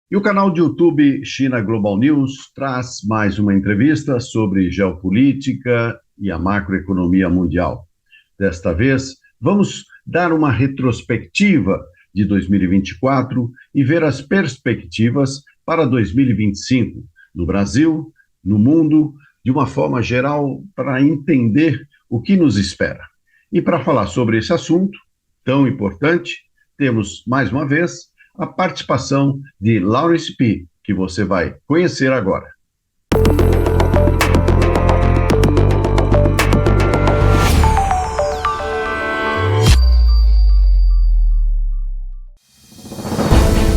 E o canal de YouTube China Global News traz mais uma entrevista sobre geopolítica e a macroeconomia mundial. Desta vez, vamos dar uma retrospectiva de 2024 e ver as perspectivas para 2025 no Brasil, no mundo, de uma forma geral, para entender o que nos espera. E para falar sobre esse assunto tão importante, temos mais uma vez a participação de Lawrence P., que você vai conhecer agora.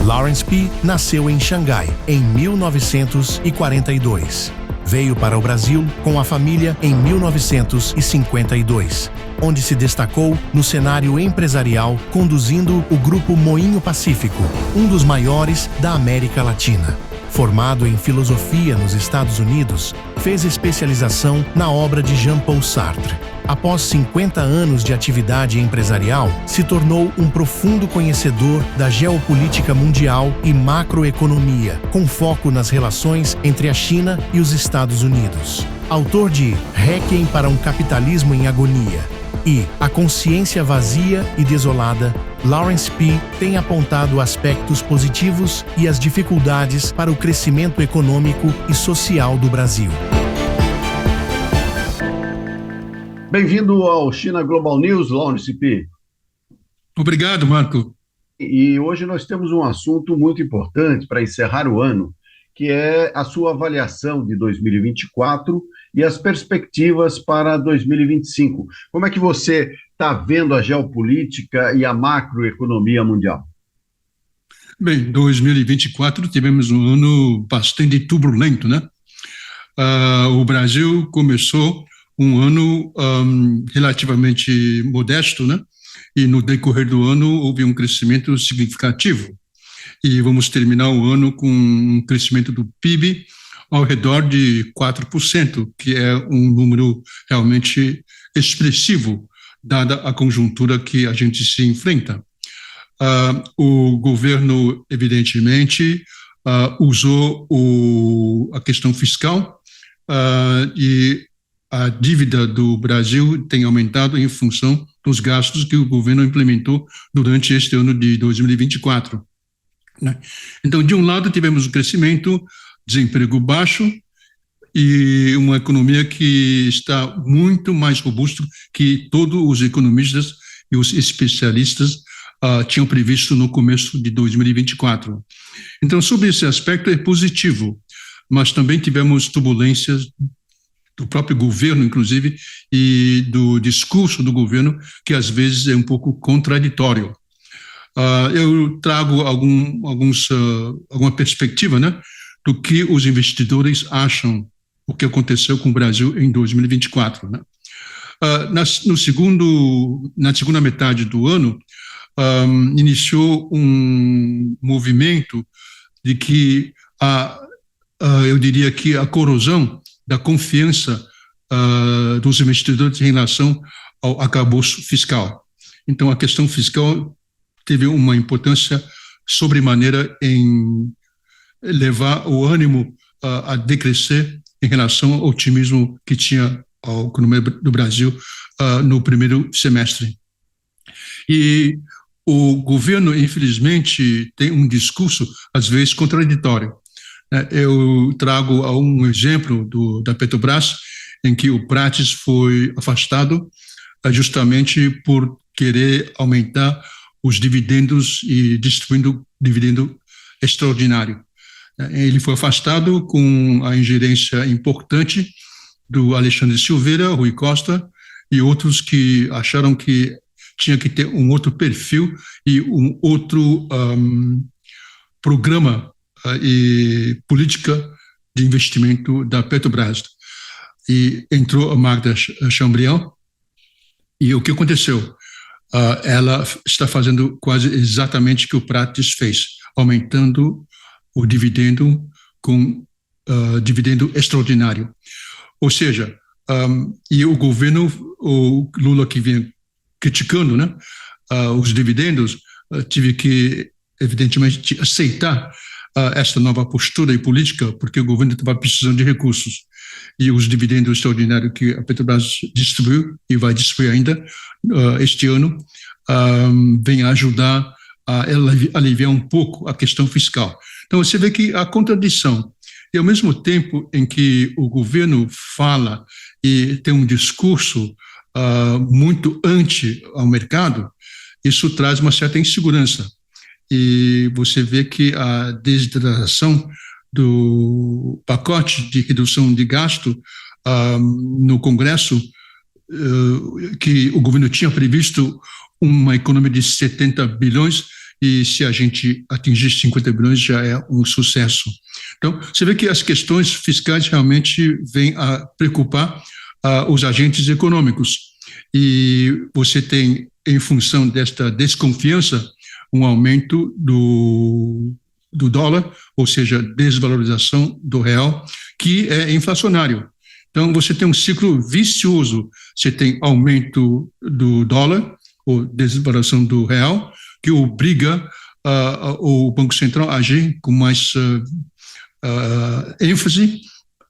Lawrence P. nasceu em Xangai em 1942. Veio para o Brasil com a família em 1952, onde se destacou no cenário empresarial conduzindo o Grupo Moinho Pacífico, um dos maiores da América Latina. Formado em filosofia nos Estados Unidos, fez especialização na obra de Jean-Paul Sartre. Após 50 anos de atividade empresarial, se tornou um profundo conhecedor da geopolítica mundial e macroeconomia, com foco nas relações entre a China e os Estados Unidos. Autor de Requiem para um Capitalismo em Agonia e A Consciência Vazia e Desolada, Lawrence P. tem apontado aspectos positivos e as dificuldades para o crescimento econômico e social do Brasil. Bem-vindo ao China Global News, Lawrence P. Obrigado, Marco. E hoje nós temos um assunto muito importante para encerrar o ano, que é a sua avaliação de 2024 e as perspectivas para 2025. Como é que você está vendo a geopolítica e a macroeconomia mundial? Bem, 2024 tivemos um ano bastante turbulento, né? O Brasil começou um ano relativamente modesto, né? E no decorrer do ano houve um crescimento significativo. E vamos terminar o ano com um crescimento do PIB ao redor de 4%, que é um número realmente expressivo, dada a conjuntura que a gente se enfrenta. O governo, evidentemente, usou a questão fiscal e a dívida do Brasil tem aumentado em função dos gastos que o governo implementou durante este ano de 2024. Né? Então, de um lado, tivemos um crescimento, desemprego baixo e uma economia que está muito mais robusta que todos os economistas e os especialistas tinham previsto no começo de 2024. Então, sobre esse aspecto, é positivo, mas também tivemos turbulências do próprio governo, inclusive, e do discurso do governo, que às vezes é um pouco contraditório. Eu trago alguma perspectiva, né, do que os investidores acham o que aconteceu com o Brasil em 2024. Né? Na segunda metade do ano, iniciou um movimento de que eu diria que a corrosão da confiança dos investidores em relação ao arcabouço fiscal. Então, a questão fiscal teve uma importância sobremaneira em levar o ânimo a decrescer em relação ao otimismo que tinha a economia do Brasil no primeiro semestre. E o governo, infelizmente, tem um discurso, às vezes, contraditório. Eu trago um exemplo da Petrobras, em que o Prates foi afastado justamente por querer aumentar os dividendos e distribuindo dividendo extraordinário. Ele foi afastado com a ingerência importante do Alexandre Silveira, Rui Costa e outros que acharam que tinha que ter um outro perfil e um outro programa e política de investimento da Petrobras. E entrou a Magda Chambriand, e o que aconteceu? Ela está fazendo quase exatamente o que o Prates fez, aumentando o dividendo com dividendo extraordinário. Ou seja, e o governo, o Lula que vinha criticando, né, os dividendos, tive que, evidentemente, aceitar esta nova postura e política, porque o governo estava precisando de recursos. E os dividendos extraordinários que a Petrobras distribuiu e vai distribuir ainda este ano, vem ajudar a aliviar um pouco a questão fiscal. Então, você vê que a contradição, e ao mesmo tempo em que o governo fala e tem um discurso muito anti ao mercado, isso traz uma certa insegurança. E você vê que a desidratação do pacote de redução de gasto no Congresso, que o governo tinha previsto uma economia de 70 bilhões, e se a gente atingir 50 bilhões já é um sucesso. Então, você vê que as questões fiscais realmente vêm a preocupar os agentes econômicos. E você tem, em função desta desconfiança, um aumento do dólar, ou seja, desvalorização do real, que é inflacionário. Então, você tem um ciclo vicioso. Você tem aumento do dólar, ou desvalorização do real, que obriga o Banco Central a agir com mais ênfase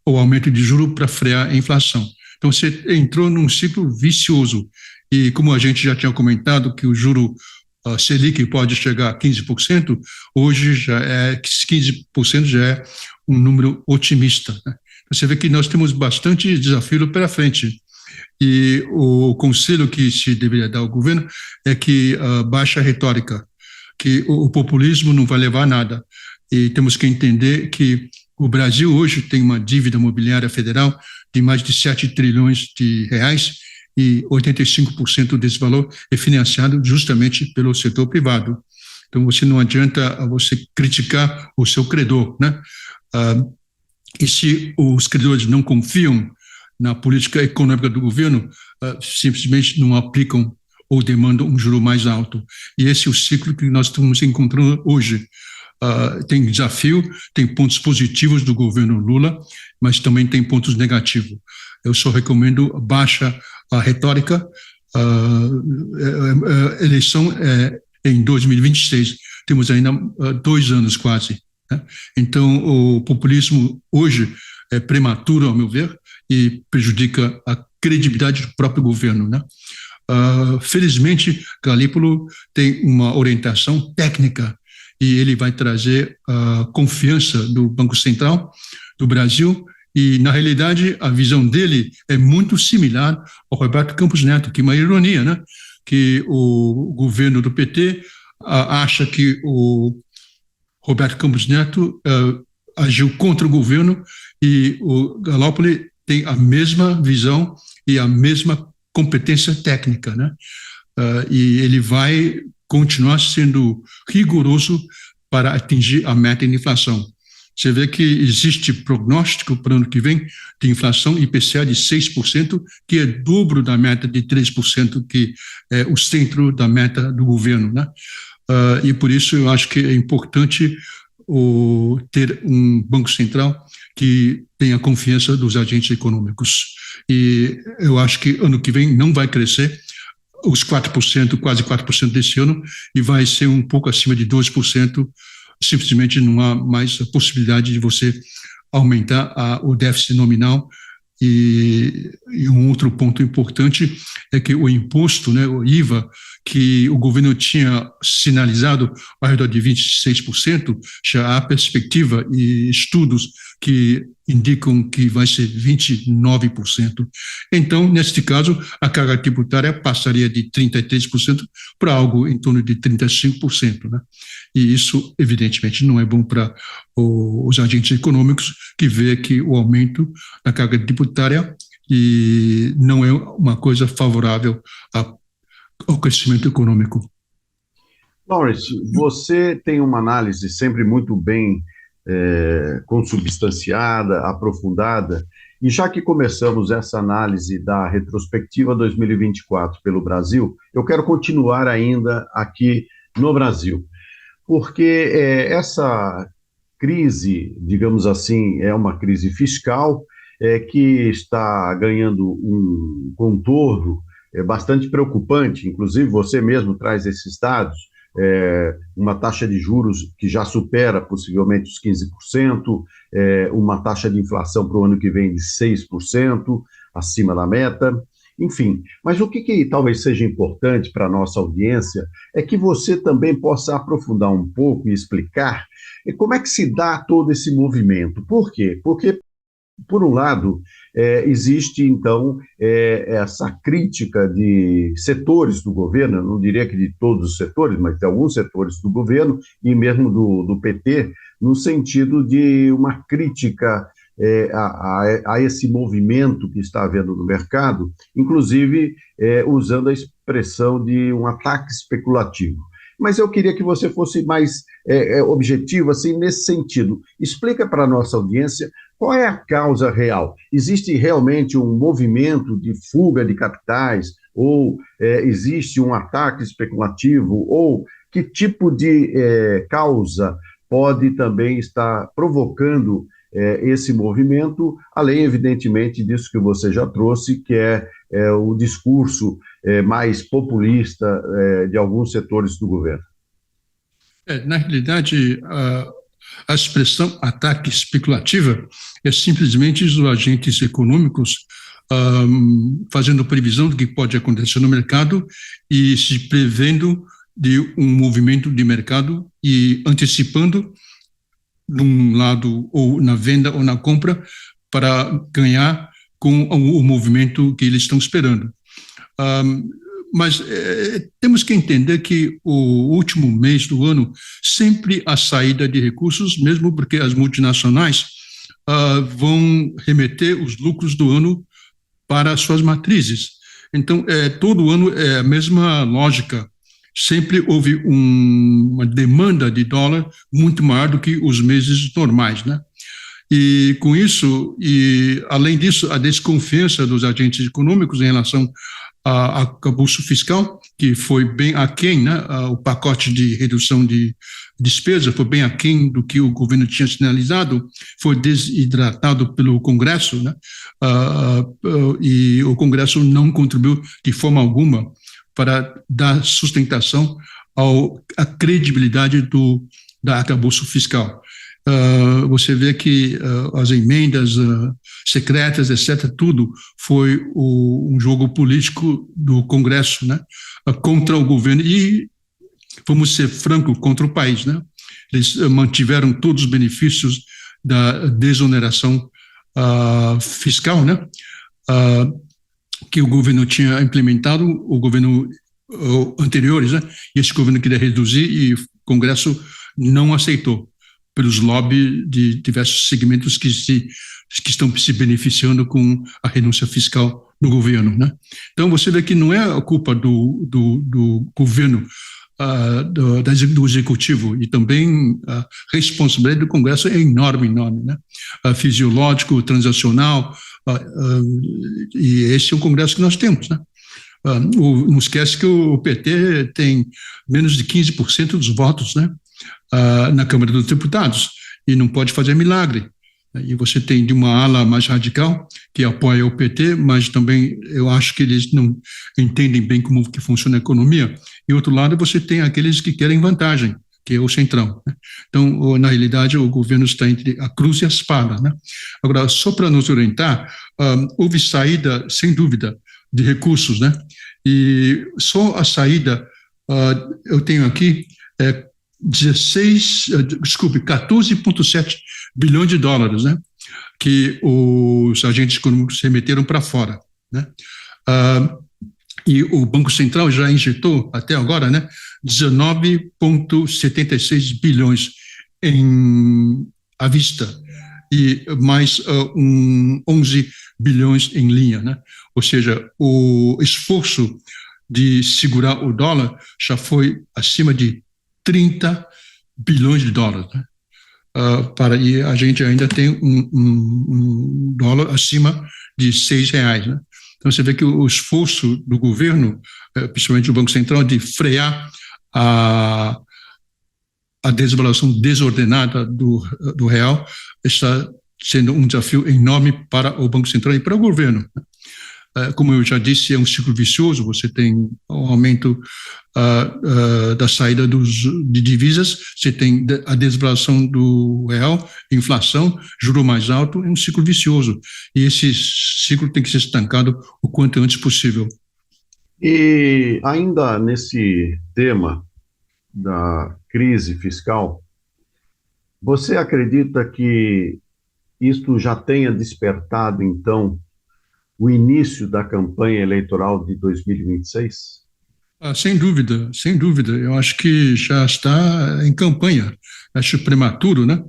o aumento de juros para frear a inflação. Então, você entrou num ciclo vicioso. E como a gente já tinha comentado, que o juro Selic pode chegar a 15%, hoje já é 15% já é um número otimista, né? Você vê que nós temos bastante desafio pela frente. E o conselho que se deveria dar ao governo é que baixe a retórica, que o populismo não vai levar a nada. E temos que entender que o Brasil hoje tem uma dívida imobiliária federal de mais de 7 trilhões de reais, e 85% desse valor é financiado justamente pelo setor privado. Então, você não adianta você criticar o seu credor, né? E se os credores não confiam na política econômica do governo, simplesmente não aplicam ou demandam um juro mais alto. E esse é o ciclo que nós estamos encontrando hoje. Tem desafio, tem pontos positivos do governo Lula, mas também tem pontos negativos. Eu só recomendo baixa a retórica. A eleição é em 2026, temos ainda 2 anos quase, né? Então, o populismo hoje é prematuro, ao meu ver, e prejudica a credibilidade do próprio governo, né? Felizmente, Galípolo tem uma orientação técnica e ele vai trazer a confiança do Banco Central do Brasil. E, na realidade, a visão dele é muito similar ao Roberto Campos Neto, que é uma ironia, né? Que o governo do PT acha que o Roberto Campos Neto agiu contra o governo, e o Galípolo tem a mesma visão e a mesma competência técnica, né? E ele vai continuar sendo rigoroso para atingir a meta de inflação. Você vê que existe prognóstico para o ano que vem de inflação IPCA de 6%, que é dobro da meta de 3%, que é o centro da meta do governo, né? E por isso eu acho que é importante ter um Banco Central que tenha confiança dos agentes econômicos. E eu acho que ano que vem não vai crescer os 4%, quase 4% desse ano, e vai ser um pouco acima de 2%. Simplesmente não há mais a possibilidade de você aumentar o déficit nominal. E um outro ponto importante é que o imposto, né, o IVA, que o governo tinha sinalizado ao redor de 26%, já há perspectiva e estudos que indicam que vai ser 29%. Então, neste caso, a carga tributária passaria de 33% para algo em torno de 35%, né? E isso, evidentemente, não é bom para os agentes econômicos, que vê que o aumento da carga tributária e não é uma coisa favorável ao crescimento econômico. Lawrence, você tem uma análise sempre muito bem consubstanciada, aprofundada, e já que começamos essa análise da retrospectiva 2024 pelo Brasil, eu quero continuar ainda aqui no Brasil, porque essa crise, digamos assim, é uma crise fiscal que está ganhando um contorno bastante preocupante. Inclusive, você mesmo traz esses dados uma taxa de juros que já supera possivelmente os 15%, uma taxa de inflação para o ano que vem de 6%, acima da meta. Enfim, mas o que talvez seja importante para a nossa audiência é que você também possa aprofundar um pouco e explicar como é que se dá todo esse movimento. Por quê? Porque, por um lado, existe, então, essa crítica de setores do governo, eu não diria que de todos os setores, mas de alguns setores do governo e mesmo do PT, no sentido de uma crítica a esse movimento que está havendo no mercado, inclusive usando a expressão de um ataque especulativo. Mas eu queria que você fosse mais objetivo, assim, nesse sentido. Explica para a nossa audiência qual é a causa real. Existe realmente um movimento de fuga de capitais, ou existe um ataque especulativo, ou que tipo de causa pode também estar provocando esse movimento, além, evidentemente, disso que você já trouxe, que é o discurso mais populista de alguns setores do governo. Na realidade, a expressão ataque especulativa é simplesmente os agentes econômicos fazendo previsão do que pode acontecer no mercado e se prevendo de um movimento de mercado e antecipando de um lado ou na venda ou na compra para ganhar com o movimento que eles estão esperando. Mas temos que entender que o último mês do ano sempre há saída de recursos, mesmo porque as multinacionais vão remeter os lucros do ano para suas matrizes. Então, todo ano é a mesma lógica. Sempre houve uma demanda de dólar muito maior do que os meses normais, né? E com isso, e além disso, a desconfiança dos agentes econômicos em relação ao arcabouço fiscal, que foi bem aquém, né? O pacote de redução de despesa foi bem aquém do que o governo tinha sinalizado, foi desidratado pelo Congresso, né? E o Congresso não contribuiu de forma alguma para dar sustentação à credibilidade da arcabouço fiscal. Você vê que as emendas secretas, etc., tudo foi um jogo político do Congresso, né, contra o governo e, vamos ser francos, contra o país, né? Eles mantiveram todos os benefícios da desoneração fiscal, né? Que o governo tinha implementado, o governo anteriores, né? E esse governo queria reduzir e o Congresso não aceitou, pelos lobbies de diversos segmentos que estão se beneficiando com a renúncia fiscal no governo, né? Então, você vê que não é a culpa do governo, do executivo, e também a responsabilidade do Congresso é enorme, né? Fisiológico, transacional, e esse é o Congresso que nós temos, né? Não esquece que o PT tem menos de 15% dos votos, né? Na Câmara dos Deputados, e não pode fazer milagre. E você tem de uma ala mais radical que apoia o PT, mas também eu acho que eles não entendem bem como que funciona a economia. E outro lado você tem aqueles que querem vantagem, que é o centrão, né? Então, na realidade, o governo está entre a cruz e a espada, né? Agora, só para nos orientar, houve saída, sem dúvida, de recursos, né? E só a saída, eu tenho aqui 14,7 bilhões de dólares, né, que os agentes econômicos remeteram para fora, né? E o Banco Central já injetou, até agora, né, 19,76 bilhões à vista, e mais 11 bilhões em linha, né? Ou seja, o esforço de segurar o dólar já foi acima de 30 bilhões de dólares, né? E a gente ainda tem um dólar acima de R$6, né? Então, você vê que o esforço do governo, principalmente do Banco Central, de frear a desvalorização desordenada do real está sendo um desafio enorme para o Banco Central e para o governo, né? como eu já disse, é um ciclo vicioso. Você tem o aumento da saída de divisas, você tem a desvalorização do real, inflação, juro mais alto, é um ciclo vicioso. E esse ciclo tem que ser estancado o quanto antes possível. E ainda nesse tema da crise fiscal, você acredita que isto já tenha despertado, então, o início da campanha eleitoral de 2026? Sem dúvida, sem dúvida. Eu acho que já está em campanha. Acho prematuro, né?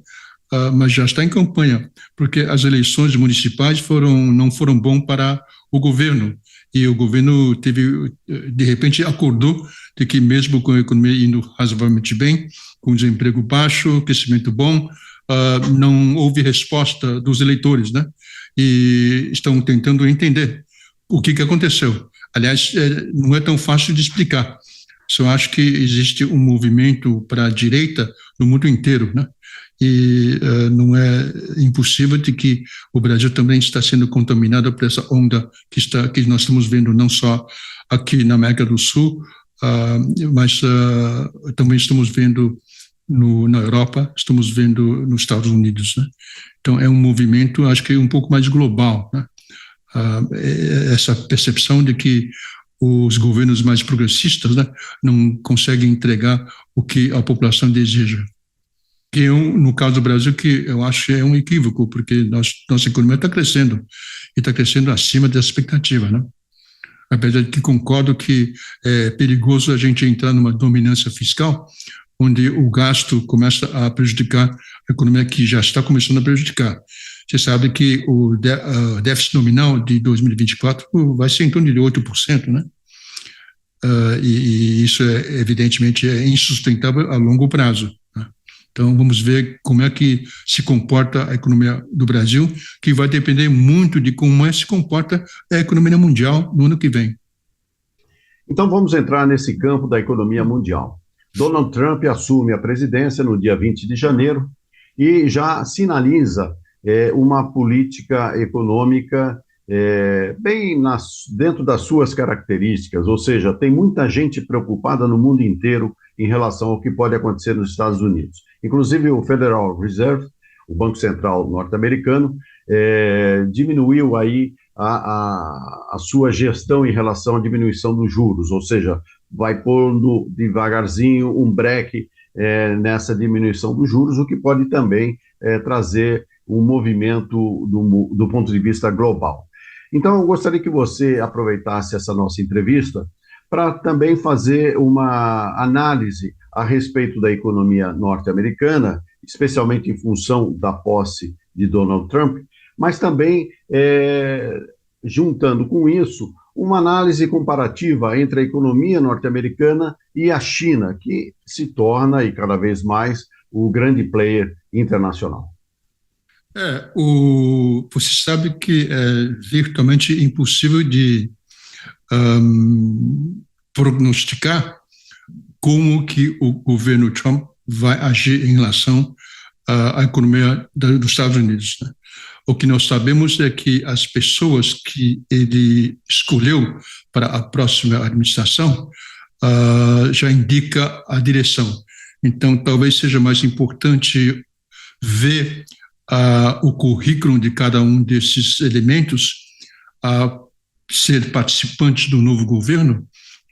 Mas já está em campanha, porque as eleições municipais não foram bom para o governo. E o governo de repente, acordou de que mesmo com a economia indo razoavelmente bem, com desemprego baixo, crescimento bom, não houve resposta dos eleitores, né? E estão tentando entender o que aconteceu. Aliás, não é tão fácil de explicar. Só acho que existe um movimento para a direita no mundo inteiro, né? E não é impossível de que o Brasil também está sendo contaminado por essa onda que nós estamos vendo não só aqui na América do Sul, mas também estamos vendo na Europa, estamos vendo nos Estados Unidos, né? Então é um movimento, acho que um pouco mais global, né? Essa percepção de que os governos mais progressistas, né, não conseguem entregar o que a população deseja. Que no caso do Brasil, que eu acho que é um equívoco, porque nossa economia está crescendo, e está crescendo acima da expectativa, né? Apesar de que concordo que é perigoso a gente entrar numa dominância fiscal, onde o gasto começa a prejudicar a economia que já está começando a prejudicar. Você sabe que o déficit nominal de 2024 vai ser em torno de 8%, né? E isso, evidentemente, é insustentável a longo prazo, né? Então, vamos ver como é que se comporta a economia do Brasil, que vai depender muito de como se comporta a economia mundial no ano que vem. Então, vamos entrar nesse campo da economia mundial. Donald Trump assume a presidência no dia 20 de janeiro e já sinaliza uma política econômica bem dentro das suas características, ou seja, tem muita gente preocupada no mundo inteiro em relação ao que pode acontecer nos Estados Unidos. Inclusive o Federal Reserve, o Banco Central norte-americano, diminuiu aí a sua gestão em relação à diminuição dos juros, ou seja, vai pondo devagarzinho um breque nessa diminuição dos juros, o que pode também trazer um movimento do ponto de vista global. Então, eu gostaria que você aproveitasse essa nossa entrevista para também fazer uma análise a respeito da economia norte-americana, especialmente em função da posse de Donald Trump, mas também juntando com isso uma análise comparativa entre a economia norte-americana e a China, que se torna, e cada vez mais, o grande player internacional. Você sabe que é virtualmente impossível de prognosticar como que o governo Trump vai agir em relação à economia dos Estados Unidos, né? O que nós sabemos é que as pessoas que ele escolheu para a próxima administração já indica a direção. Então, talvez seja mais importante ver o currículo de cada um desses elementos ser participantes do novo governo,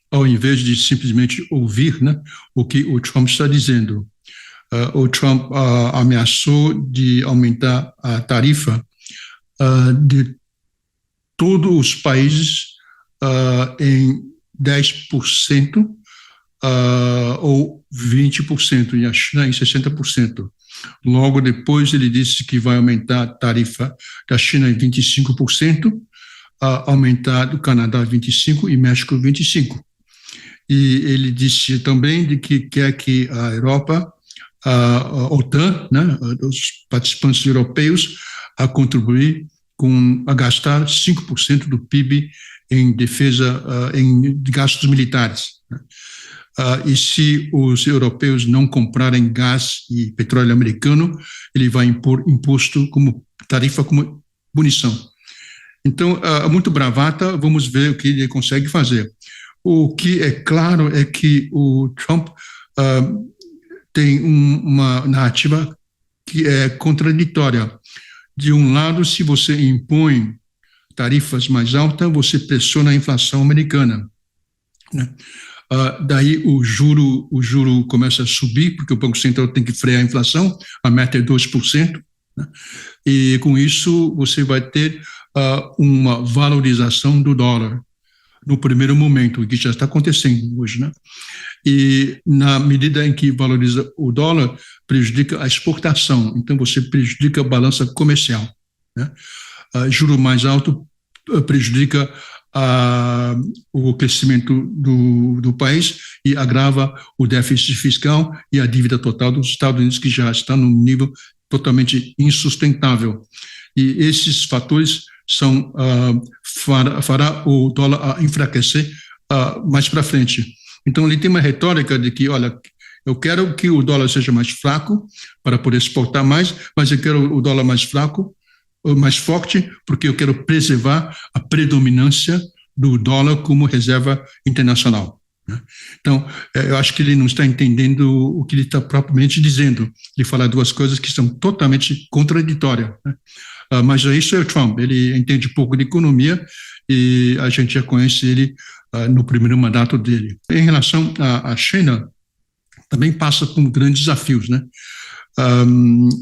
ao invés de simplesmente ouvir, né, o que o Trump está dizendo. O Trump ameaçou de aumentar a tarifa de todos os países em 10% ou 20%, e a China em 60%. Logo depois ele disse que vai aumentar a tarifa da China em 25%, aumentar do Canadá 25% e México 25%. E ele disse também de que quer que a Europa, a OTAN, né, os participantes europeus, a contribuir a gastar 5% do PIB em defesa, em gastos militares, né? E se os europeus não comprarem gás e petróleo americano, ele vai impor imposto como tarifa, como punição. Então, muito bravata, vamos ver o que ele consegue fazer. O que é claro é que o Trump tem uma narrativa que é contraditória. De um lado, se você impõe tarifas mais altas, você pressiona a inflação americana, né? Daí o juro começa a subir, porque o Banco Central tem que frear a inflação, a meta é 2%, né? E com isso você vai ter uma valorização do dólar no primeiro momento, o que já está acontecendo hoje, né? E na medida em que valoriza o dólar, prejudica a exportação, então você prejudica a balança comercial, né? Juro mais alto prejudica o crescimento do país e agrava o déficit fiscal e a dívida total dos Estados Unidos, que já está num nível totalmente insustentável. E esses fatores fará o dólar enfraquecer mais para frente. Então, ele tem uma retórica de que, olha, eu quero que o dólar seja mais fraco para poder exportar mais, mas eu quero o dólar mais fraco, mais forte, porque eu quero preservar a predominância do dólar como reserva internacional, né? Então, eu acho que ele não está entendendo o que ele está propriamente dizendo. Ele fala duas coisas que são totalmente contraditórias, né? Mas isso é o Trump, ele entende pouco de economia e a gente já conhece ele no primeiro mandato dele. Em relação à China, também passa por grandes desafios, né?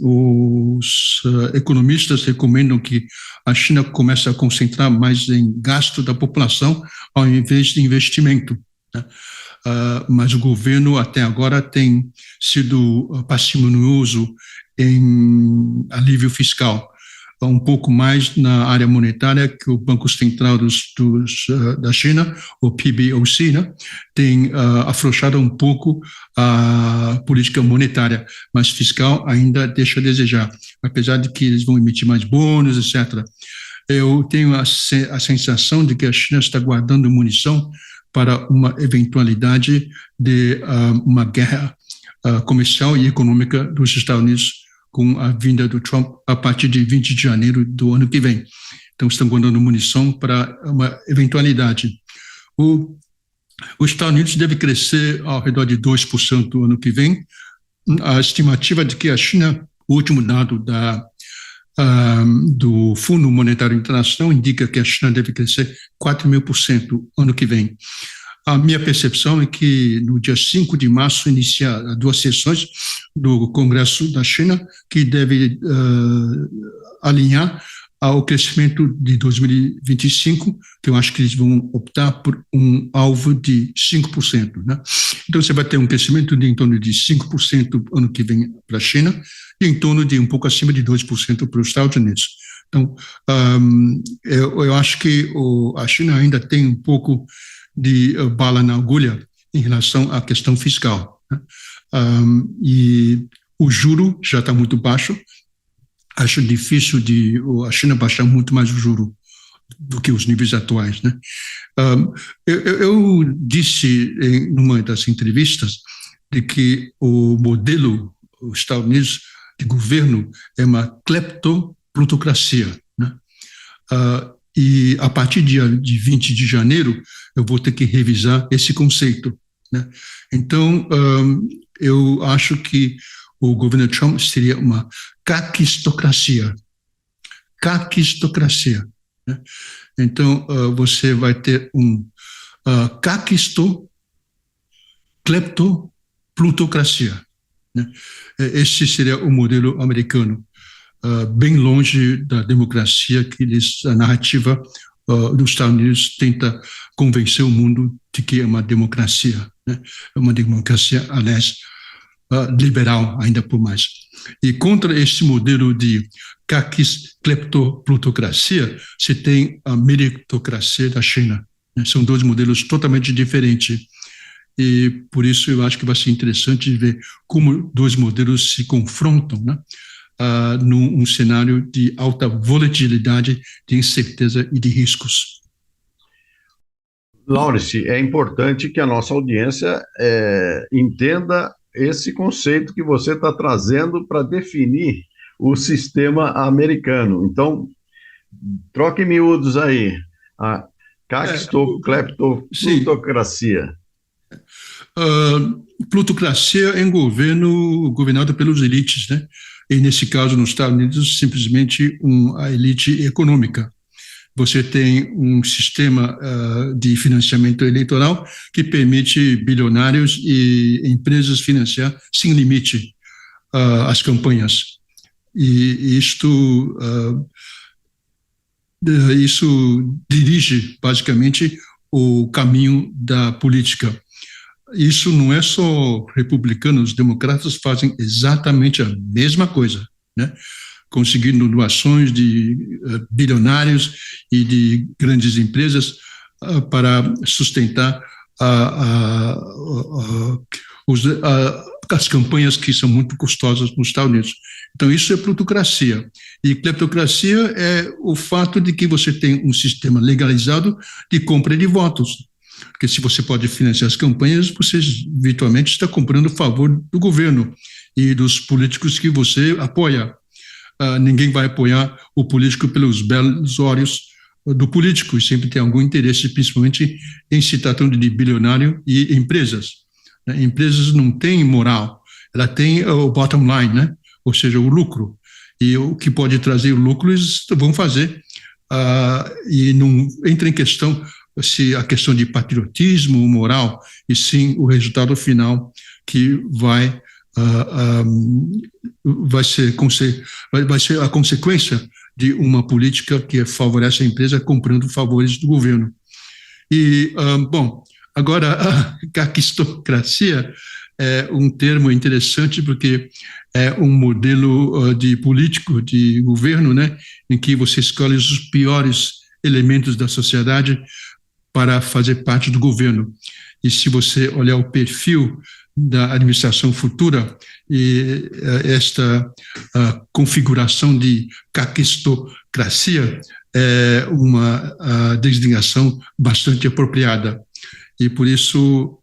Os economistas recomendam que a China comece a concentrar mais em gasto da população ao invés de investimento, né? Mas o governo até agora tem sido parcimonioso em alívio fiscal, um pouco mais na área monetária, que o Banco Central da China, o PBOC, né, tem afrouxado um pouco a política monetária, mas fiscal ainda deixa a desejar, apesar de que eles vão emitir mais bônus, etc. Eu tenho a sensação de que a China está guardando munição para uma eventualidade de uma guerra comercial e econômica dos Estados Unidos com a vinda do Trump a partir de 20 de janeiro do ano que vem. Então, estão guardando munição para uma eventualidade. Os Estados Unidos deve crescer ao redor de 2% no ano que vem. A estimativa de que a China, o último dado do Fundo Monetário Internacional indica que a China deve crescer 4.000% ano que vem. A minha percepção é que no dia 5 de março inicia duas sessões do Congresso da China que deve alinhar ao crescimento de 2025, que eu acho que eles vão optar por um alvo de 5%, né? Então você vai ter um crescimento de em torno de 5% ano que vem para a China e em torno de um pouco acima de 2% para os Estados Unidos. Então, eu acho que a China ainda tem um pouco de bala na agulha em relação à questão fiscal, né? E o juro já está muito baixo. Acho difícil a China baixar muito mais o juro do que os níveis atuais, né? Eu disse em uma das entrevistas de que o modelo dos Estados Unidos de governo é uma cleptoplutocracia, né? E a partir de 20 de janeiro eu vou ter que revisar esse conceito, né? Então, eu acho que o governo Trump seria uma caquistocracia, né? Então, você vai ter um kleptoplutocracia, né? Esse seria o modelo americano, bem longe da democracia que a narrativa dos Estados Unidos tenta convencer o mundo de que é uma democracia, né? É uma democracia, aliás, liberal ainda por mais. E contra esse modelo de kleptoplutocracia, você tem a meritocracia da China, né? São dois modelos totalmente diferentes. E por isso eu acho que vai ser interessante ver como dois modelos se confrontam, né? Num cenário de alta volatilidade, de incerteza e de riscos. Laurence, é importante que a nossa audiência entenda esse conceito que você está trazendo para definir o sistema americano. Então, Troca em miúdos aí. A plutocracia. Plutocracia é um governo governado pelos elites, né? E nesse caso, nos Estados Unidos, simplesmente a elite econômica. Você tem um sistema de financiamento eleitoral que permite bilionários e empresas financiar sem limite as campanhas. E isso dirige, basicamente, o caminho da política. Isso não é só republicanos, os democratas fazem exatamente a mesma coisa, né? Conseguindo doações de bilionários e de grandes empresas para sustentar as campanhas que são muito custosas nos Estados Unidos. Então, isso é plutocracia. E kleptocracia é o fato de que você tem um sistema legalizado de compra de votos. Porque se você pode financiar as campanhas, você virtualmente está comprando a favor do governo e dos políticos que você apoia. Ninguém vai apoiar o político pelos belos olhos do político, e sempre tem algum interesse, principalmente em se tratando de bilionário e empresas. Empresas não têm moral, ela tem o bottom line, né? Ou seja, o lucro. E o que pode trazer o lucro, eles vão fazer. E não entra em questão se a questão de patriotismo, moral, e sim o resultado final que vai ser a consequência de uma política que favorece a empresa comprando favores do governo. E, bom, agora, a caquistocracia é um termo interessante porque é um modelo de político, de governo, né, em que você escolhe os piores elementos da sociedade para fazer parte do governo. E se você olhar o perfil da administração futura, e esta configuração de caquistocracia é uma designação bastante apropriada. E por isso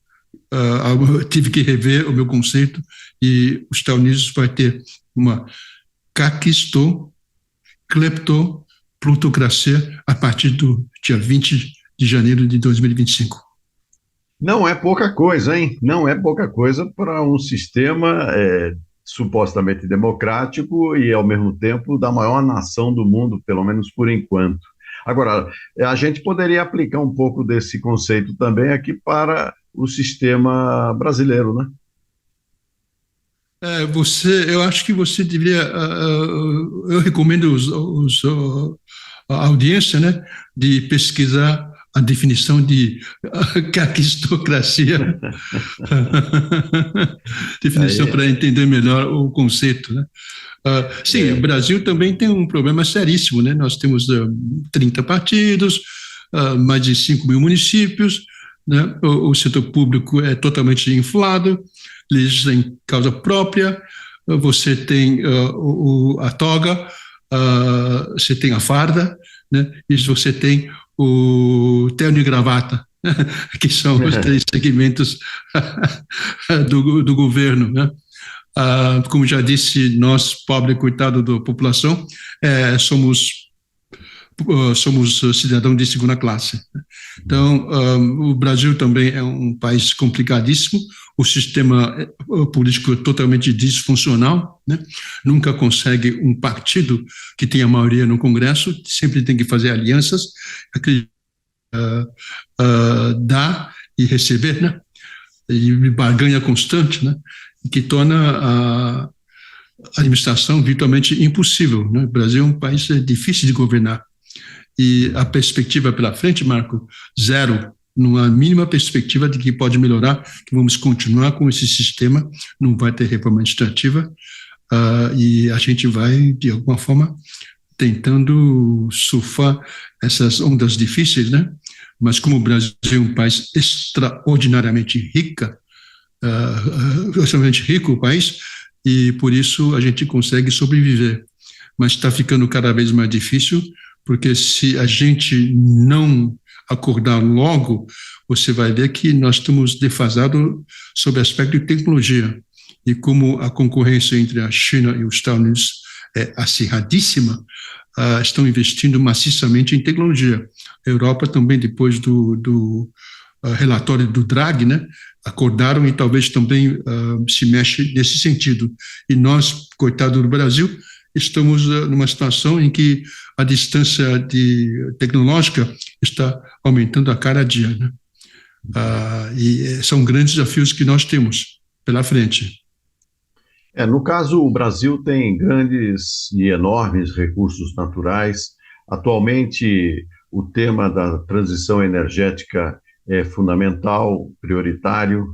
eu tive que rever o meu conceito, e os Estados Unidos vai ter uma kleptoplutocracia a partir do dia 20 de janeiro de 2025. Não é pouca coisa, hein? Não é pouca coisa para um sistema supostamente democrático e, ao mesmo tempo, da maior nação do mundo, pelo menos por enquanto. Agora, a gente poderia aplicar um pouco desse conceito também aqui para o sistema brasileiro, né? Eu acho que você deveria, eu recomendo a audiência, né, de pesquisar a definição de caquistocracia, definição para entender melhor o conceito, né? Sim, o Brasil também tem um problema seríssimo, né? Nós temos 30 partidos, mais de 5 mil municípios, né? O setor público é totalmente inflado, legisla em causa própria, você tem a toga, você tem a farda, né? E você tem o terno e gravata, que são os 3 segmentos do governo, né? Como já disse, nós, pobre coitado da população, somos cidadãos de segunda classe. Então, o Brasil também é um país complicadíssimo, o sistema político é totalmente disfuncional, né? Nunca consegue um partido que tenha maioria no Congresso, sempre tem que fazer alianças, dar e receber, né? E barganha constante, né? Que torna a administração virtualmente impossível, né? O Brasil é um país difícil de governar. E a perspectiva pela frente, Marco, zero. Não há a mínima perspectiva de que pode melhorar, que vamos continuar com esse sistema, não vai ter reforma administrativa, e a gente vai, de alguma forma, tentando surfar essas ondas difíceis, né? Mas como o Brasil é um país extraordinariamente rico o país, e por isso a gente consegue sobreviver. Mas está ficando cada vez mais difícil, porque se a gente não acordar logo, você vai ver que nós estamos defasados sob aspecto de tecnologia. E como a concorrência entre a China e os Estados Unidos acirradíssima, estão investindo maciçamente em tecnologia. A Europa também, depois do relatório do Draghi, né, acordaram e talvez também se mexe nesse sentido. E nós, coitado do Brasil, estamos numa situação em que a distância tecnológica está aumentando a cada dia, né? E são grandes desafios que nós temos pela frente. No caso, o Brasil tem grandes e enormes recursos naturais. Atualmente, o tema da transição energética é fundamental, prioritário.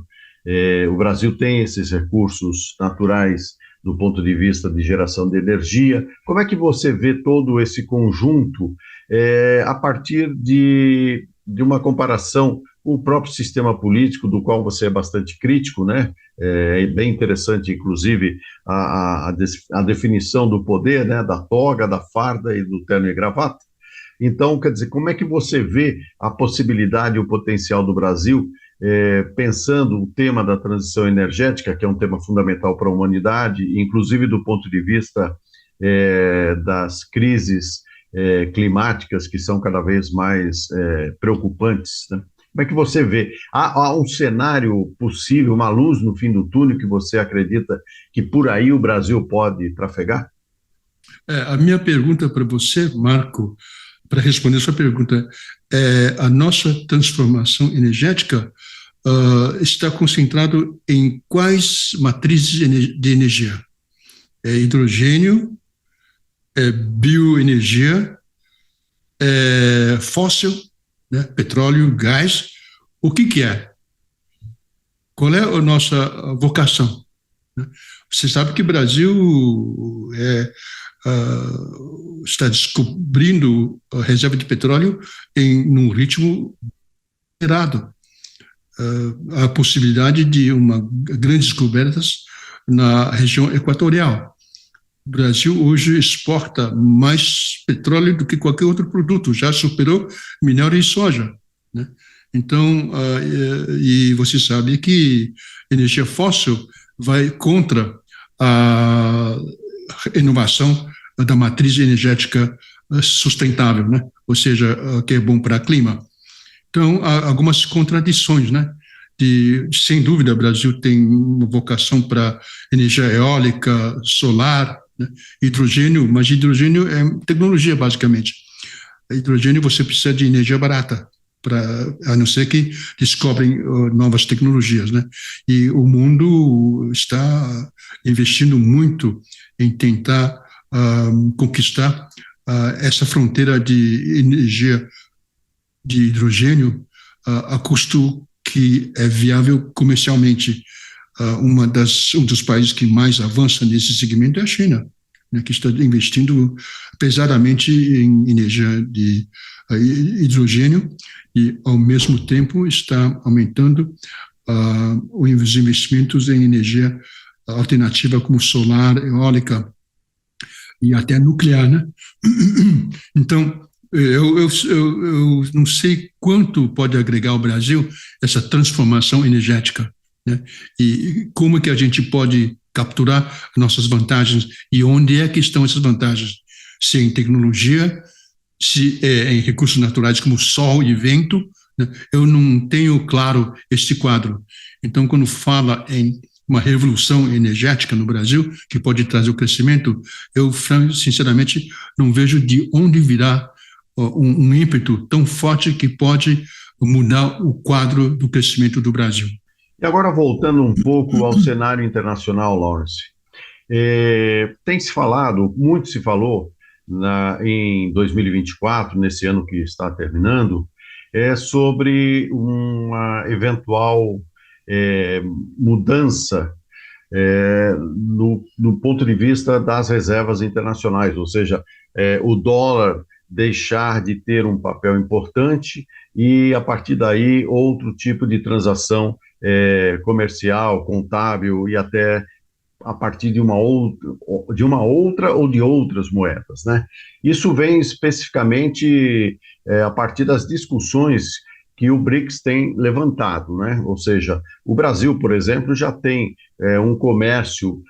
O Brasil tem esses recursos naturais do ponto de vista de geração de energia. Como é que você vê todo esse conjunto a partir de uma comparação com o próprio sistema político, do qual você é bastante crítico, né? É bem interessante, inclusive, a definição do poder, né? Da toga, da farda e do terno e gravata. Então, quer dizer, como é que você vê a possibilidade e o potencial do Brasil, pensando o tema da transição energética, que é um tema fundamental para a humanidade, inclusive do ponto de vista das crises climáticas, que são cada vez mais preocupantes, né? Como é que você vê? Há um cenário possível, uma luz no fim do túnel que você acredita que por aí o Brasil pode trafegar? A minha pergunta para você, Marco, para responder a sua pergunta, a nossa transformação energética está concentrado em quais matrizes de energia? Hidrogênio, bioenergia, fóssil, né? Petróleo, gás. O que é? Qual é a nossa vocação? Você sabe que o Brasil está descobrindo a reserva de petróleo num ritmo acelerado. A possibilidade de grandes descobertas na região equatorial. O Brasil hoje exporta mais petróleo do que qualquer outro produto, já superou minério e soja, né? Então, e você sabe que energia fóssil vai contra a inovação da matriz energética sustentável, né? Ou seja, que é bom para o clima. Então, há algumas contradições, né? Sem dúvida, o Brasil tem uma vocação para energia eólica, solar, né? Hidrogênio, mas hidrogênio é tecnologia, basicamente. Hidrogênio você precisa de energia barata, a não ser que descobrem novas tecnologias, né? E o mundo está investindo muito em tentar conquistar essa fronteira de energia de hidrogênio a custo que é viável comercialmente. Um dos países que mais avança nesse segmento é a China, né, que está investindo pesadamente em energia de hidrogêneo e, ao mesmo tempo, está aumentando os investimentos em energia alternativa como solar, eólica e até nuclear, né? Então, eu não sei quanto pode agregar ao Brasil essa transformação energética, né? E como que a gente pode capturar nossas vantagens e onde é que estão essas vantagens? Se é em tecnologia, se é em recursos naturais como sol e vento, né? Eu não tenho claro este quadro. Então, quando fala em uma revolução energética no Brasil, que pode trazer o crescimento, eu, sinceramente, não vejo de onde virá um ímpeto tão forte que pode mudar o quadro do crescimento do Brasil. E agora, voltando um pouco ao cenário internacional, Lawrence, tem se falado, muito se falou em 2024, nesse ano que está terminando, sobre uma eventual mudança no ponto de vista das reservas internacionais, ou seja, o dólar deixar de ter um papel importante e, a partir daí, outro tipo de transação comercial, contábil e até a partir de uma outra ou de outras moedas, né? Isso vem especificamente a partir das discussões que o BRICS tem levantado, né? Ou seja, o Brasil, por exemplo, já tem um comércio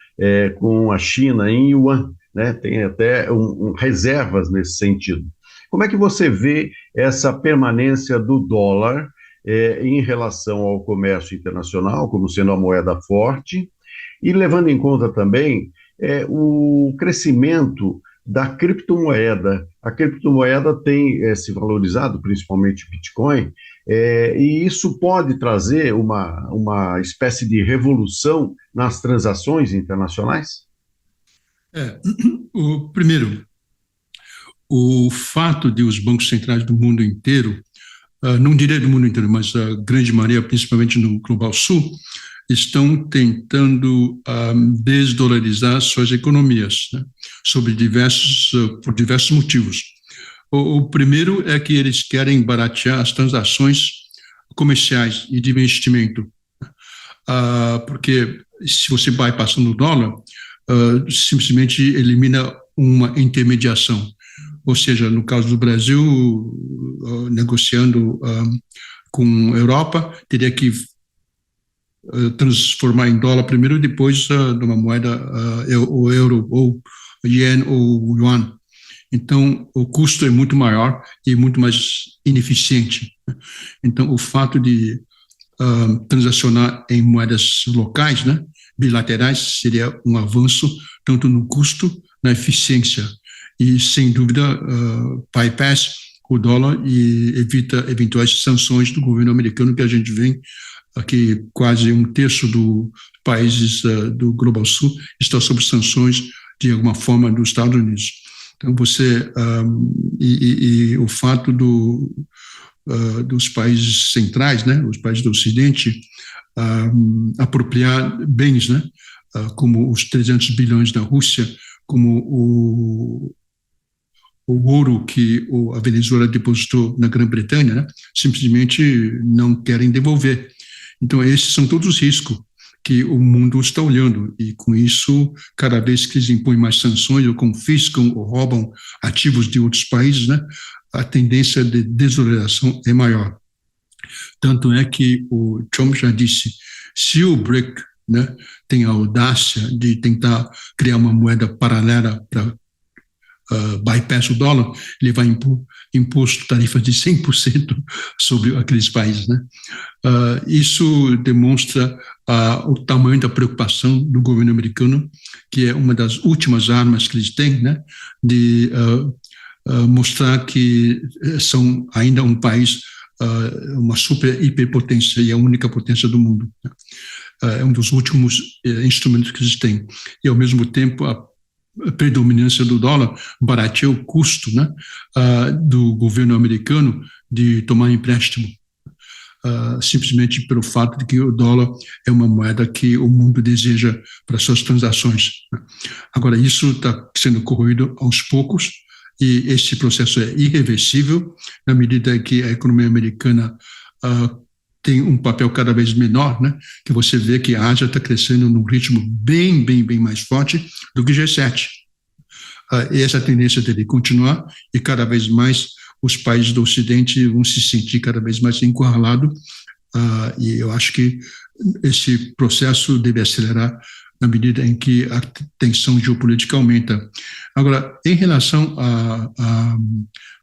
com a China em yuan, né? Tem até reservas nesse sentido. Como é que você vê essa permanência do dólar em relação ao comércio internacional, como sendo a moeda forte, e levando em conta também o crescimento da criptomoeda? A criptomoeda tem se valorizado, principalmente o Bitcoin, e isso pode trazer uma espécie de revolução nas transações internacionais? Primeiro, o fato de os bancos centrais do mundo inteiro, não diria do mundo inteiro, mas a grande maioria, principalmente no Global Sul, estão tentando desdolarizar suas economias, né, por diversos motivos. O primeiro é que eles querem baratear as transações comerciais e de investimento, porque se você vai passando o dólar, simplesmente elimina uma intermediação. Ou seja, no caso do Brasil, negociando com a Europa, teria que transformar em dólar primeiro e depois numa moeda, o euro, ou yen, ou yuan. Então, o custo é muito maior e muito mais ineficiente. Então, o fato de transacionar em moedas locais, né, bilaterais, seria um avanço tanto no custo, na eficiência. E, sem dúvida, bypass o dólar e evita eventuais sanções do governo americano, que a gente vê aqui quase um terço dos países do Global Sul está sob sanções, de alguma forma, dos Estados Unidos. Então, o fato dos países centrais, né, os países do Ocidente, apropriar bens, né, como os 300 bilhões da Rússia, como o ouro que a Venezuela depositou na Grã-Bretanha, né, simplesmente não querem devolver. Então, esses são todos os riscos que o mundo está olhando, e com isso, cada vez que eles impõem mais sanções, ou confiscam ou roubam ativos de outros países, né, a tendência de desvalorização é maior. Tanto é que o Trump já disse, se o BRIC, né, tem a audácia de tentar criar uma moeda paralela para bypass o dólar, ele vai impor imposto, tarifa de 100% sobre aqueles países, né? Isso demonstra o tamanho da preocupação do governo americano, que é uma das últimas armas que eles têm, né, de mostrar que são ainda um país, uma super hiperpotência e a única potência do mundo, né? É um dos últimos instrumentos que eles têm. E, ao mesmo tempo, a predominância do dólar barateia o custo, né, do governo americano de tomar empréstimo, simplesmente pelo fato de que o dólar é uma moeda que o mundo deseja para suas transações. Agora, isso está sendo corroído aos poucos, e esse processo é irreversível na medida que a economia americana tem um papel cada vez menor, né, que você vê que a Ásia está crescendo num ritmo bem mais forte do que o G7. E essa tendência dele continuar, e cada vez mais os países do Ocidente vão se sentir cada vez mais encurralados, e eu acho que esse processo deve acelerar na medida em que a tensão geopolítica aumenta. Agora, em relação a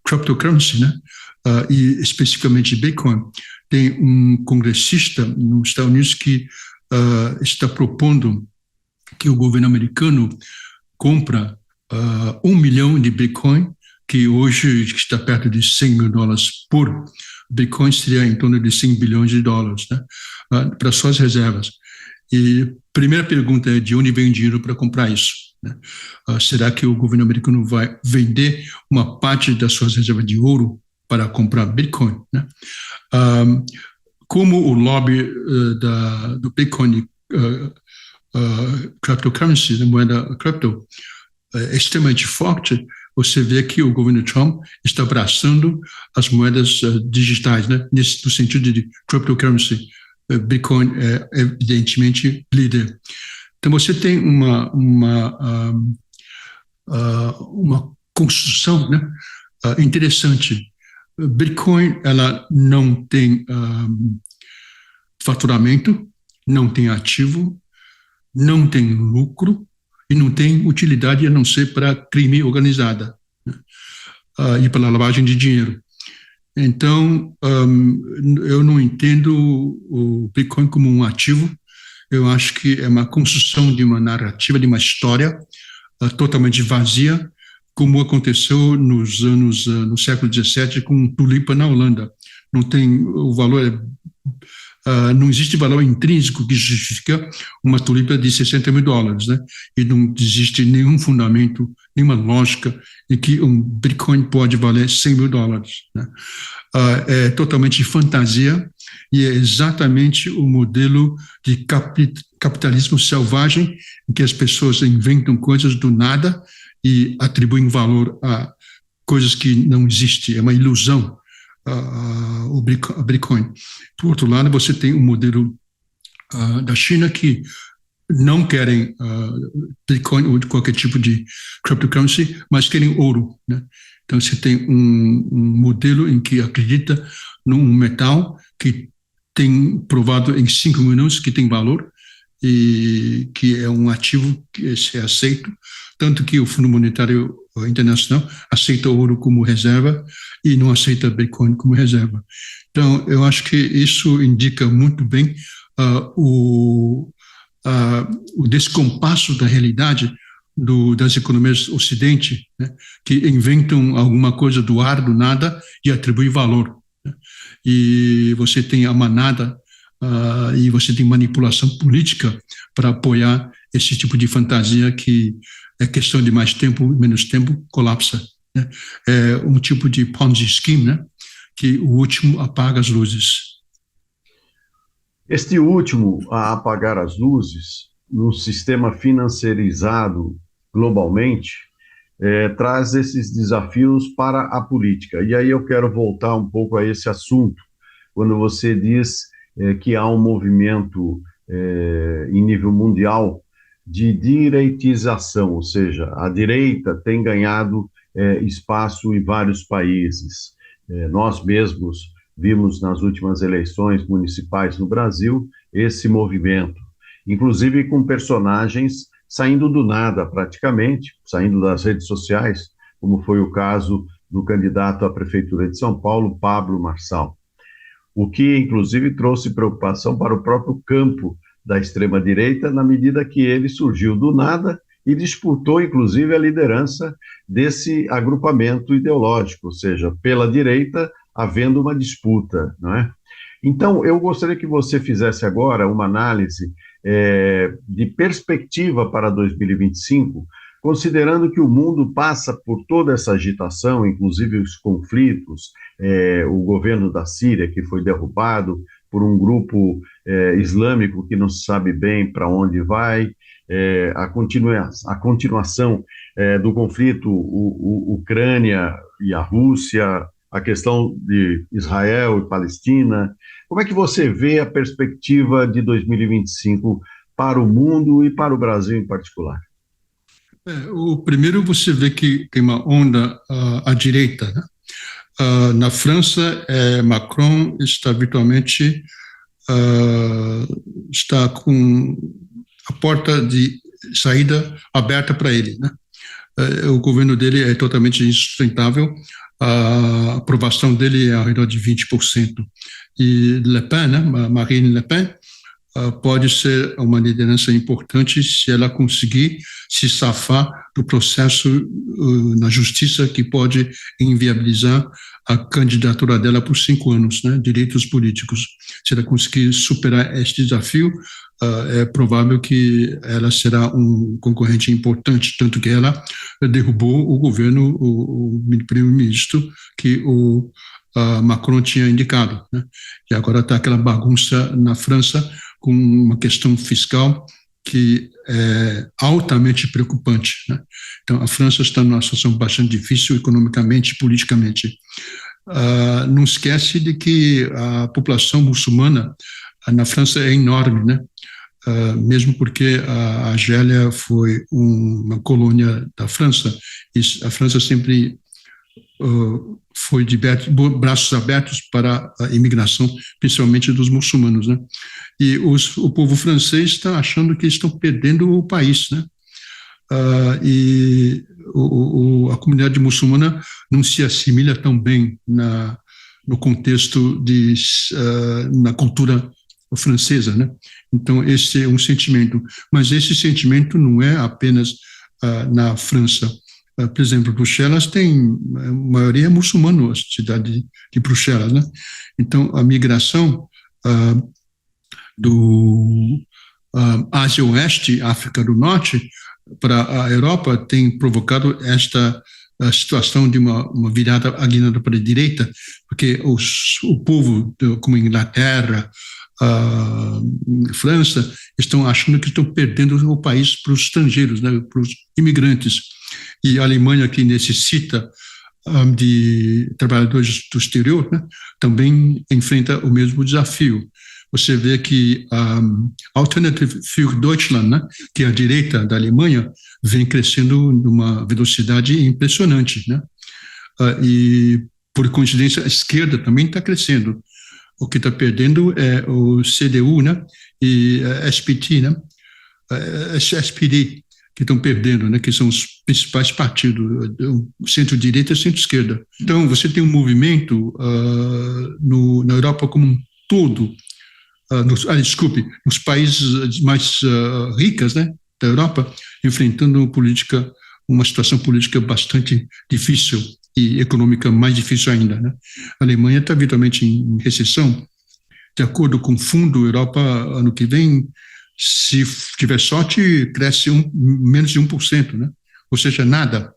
cryptocurrency, né, e especificamente Bitcoin, tem um congressista nos Estados Unidos que está propondo que o governo americano compra 1 milhão de Bitcoin, que hoje está perto de $100 mil por Bitcoin, seria em torno de $100 bilhões, né, para suas reservas. E a primeira pergunta é: de onde vem o dinheiro para comprar isso, né? Será que o governo americano vai vender uma parte das suas reservas de ouro para comprar Bitcoin, né? Como o lobby do Bitcoin, cryptocurrency, da moeda cripto, é extremamente forte, você vê que o governo Trump está abraçando as moedas digitais, né, no sentido de cryptocurrency. Bitcoin é evidentemente líder. Então você tem uma construção, né, interessante. Bitcoin, ela não tem faturamento, não tem ativo, não tem lucro e não tem utilidade a não ser para crime organizada, né? E para lavagem de dinheiro. Então, eu não entendo o Bitcoin como um ativo. Eu acho que é uma construção de uma narrativa, de uma história totalmente vazia, como aconteceu no século XVII com tulipa na Holanda. Não tem o valor, não existe valor intrínseco que justifica uma tulipa de $60 mil, né? E não existe nenhum fundamento, nenhuma lógica em que um Bitcoin pode valer $100 mil, né? É totalmente fantasia e é exatamente o modelo de capitalismo selvagem em que as pessoas inventam coisas do nada e atribuem valor a coisas que não existem. É uma ilusão. O Bitcoin. Por outro lado, você tem um modelo da China que não querem Bitcoin ou qualquer tipo de cryptocurrency, mas querem ouro, né? Então, você tem um modelo em que acredita num metal que tem provado em 5 minutos que tem valor e que é um ativo que é aceito, tanto que o Fundo Monetário Internacional aceita ouro como reserva e não aceita Bitcoin como reserva. Então, eu acho que isso indica muito bem o descompasso da realidade das economias do Ocidente, né, que inventam alguma coisa do ar, do nada, e atribuem valor, né? E você tem a manada e você tem manipulação política para apoiar esse tipo de fantasia que é questão de mais tempo, menos tempo, colapsa, né? É um tipo de Ponzi scheme, né, que o último apaga as luzes. Este último a apagar as luzes, no sistema financeirizado globalmente, traz esses desafios para a política. E aí eu quero voltar um pouco a esse assunto, quando você diz que há um movimento em nível mundial de direitização, ou seja, a direita tem ganhado espaço em vários países. Nós mesmos vimos nas últimas eleições municipais no Brasil esse movimento, inclusive com personagens saindo do nada praticamente, saindo das redes sociais, como foi o caso do candidato à Prefeitura de São Paulo, Pablo Marçal. O que, inclusive, trouxe preocupação para o próprio campo da extrema-direita, na medida que ele surgiu do nada e disputou, inclusive, a liderança desse agrupamento ideológico, ou seja, pela direita, havendo uma disputa, não é? Então, eu gostaria que você fizesse agora uma análise de perspectiva para 2025, considerando que o mundo passa por toda essa agitação, inclusive os conflitos, o governo da Síria, que foi derrubado por um grupo islâmico que não se sabe bem para onde vai, a continuação do conflito Ucrânia e a Rússia, a questão de Israel e Palestina. Como é que você vê a perspectiva de 2025 para o mundo e para o Brasil em particular? O primeiro, você vê que tem uma onda à direita, né? Na França, Macron está virtualmente está com a porta de saída aberta para ele, né? O governo dele é totalmente insustentável. A aprovação dele é ao redor de 20%. E Le Pen, né, Marine Le Pen, pode ser uma liderança importante se ela conseguir se safar do processo na justiça que pode inviabilizar a candidatura dela por 5 anos, né, direitos políticos. Se ela conseguir superar este desafio, é provável que ela será um concorrente importante, tanto que ela derrubou o governo, o primeiro-ministro que o Macron tinha indicado, né? E agora está aquela bagunça na França com uma questão fiscal que é altamente preocupante, né? Então, a França está numa situação bastante difícil economicamente e politicamente. Não esquece de que a população muçulmana na França é enorme, né? Mesmo porque a Argélia foi uma colônia da França, e a França sempre foi de braços abertos para a imigração, principalmente dos muçulmanos, né? E o povo francês está achando que estão perdendo o país, né? e a comunidade muçulmana não se assimila tão bem no contexto na cultura francesa, né? Então, esse é um sentimento. Mas esse sentimento não é apenas na França. Por exemplo, Bruxelas tem, a maioria é muçulmana, a cidade de Bruxelas, né? Então, a migração do Ásia-Oeste, África do Norte, para a Europa tem provocado esta situação de uma virada, a guinada para a direita, porque o povo, como Inglaterra, França, estão achando que estão perdendo o país para os estrangeiros, né, para os imigrantes. E a Alemanha, que necessita de trabalhadores do exterior, né, também enfrenta o mesmo desafio. Você vê que a Alternative für Deutschland, né, que é a direita da Alemanha, vem crescendo numa velocidade impressionante, né? E, por coincidência, a esquerda também está crescendo. O que está perdendo é o CDU, né, e a SPD, né, SPD, que estão perdendo, né, que são os principais partidos, centro-direita e centro-esquerda. Então, você tem um movimento na Europa como um todo, nos países mais ricos, né, da Europa, enfrentando uma situação política bastante difícil e econômica mais difícil ainda, né? A Alemanha está virtualmente em recessão. De acordo com o Fundo Europa, ano que vem, se tiver sorte, cresce menos de 1%, né? Ou seja, nada.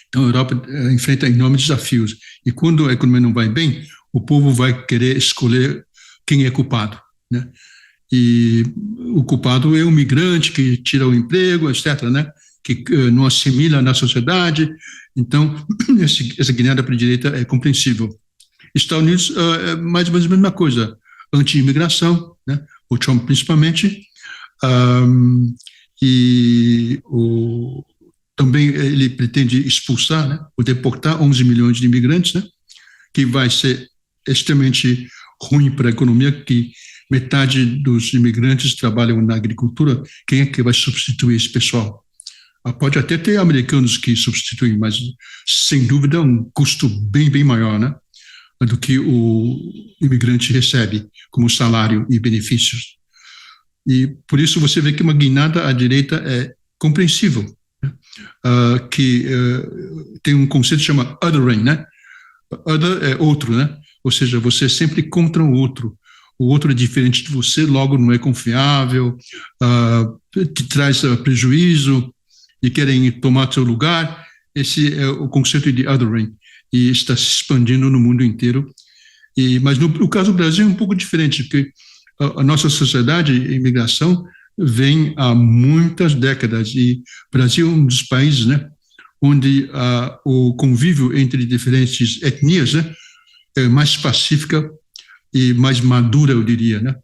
Então, a Europa enfrenta enormes desafios. E quando a economia não vai bem, o povo vai querer escolher quem é culpado, né? E o culpado é o migrante que tira o emprego, etc., né? Que não assimila na sociedade. Então, essa guinada para a direita é compreensível. Estados Unidos é mais ou menos a mesma coisa, anti-imigração, né? O Trump principalmente, também ele pretende expulsar, né? Ou deportar 11 milhões de imigrantes, né? Que vai ser extremamente ruim para a economia, que metade dos imigrantes trabalham na agricultura. Quem é que vai substituir esse pessoal? Pode até ter americanos que substituem, mas, sem dúvida, é um custo bem, bem maior, né, do que o imigrante recebe como salário e benefícios. E, por isso, você vê que uma guinada à direita é compreensível, né? Tem um conceito que chama othering, né? Other é outro, né? Ou seja, você é sempre contra o outro. O outro é diferente de você, logo não é confiável, te traz prejuízo e querem tomar seu lugar. Esse é o conceito de othering e está se expandindo no mundo inteiro. Mas no caso do Brasil é um pouco diferente, porque a nossa sociedade, a imigração, vem há muitas décadas e o Brasil é um dos países, né, onde o convívio entre diferentes etnias, né, é mais pacífica e mais madura, eu diria, né?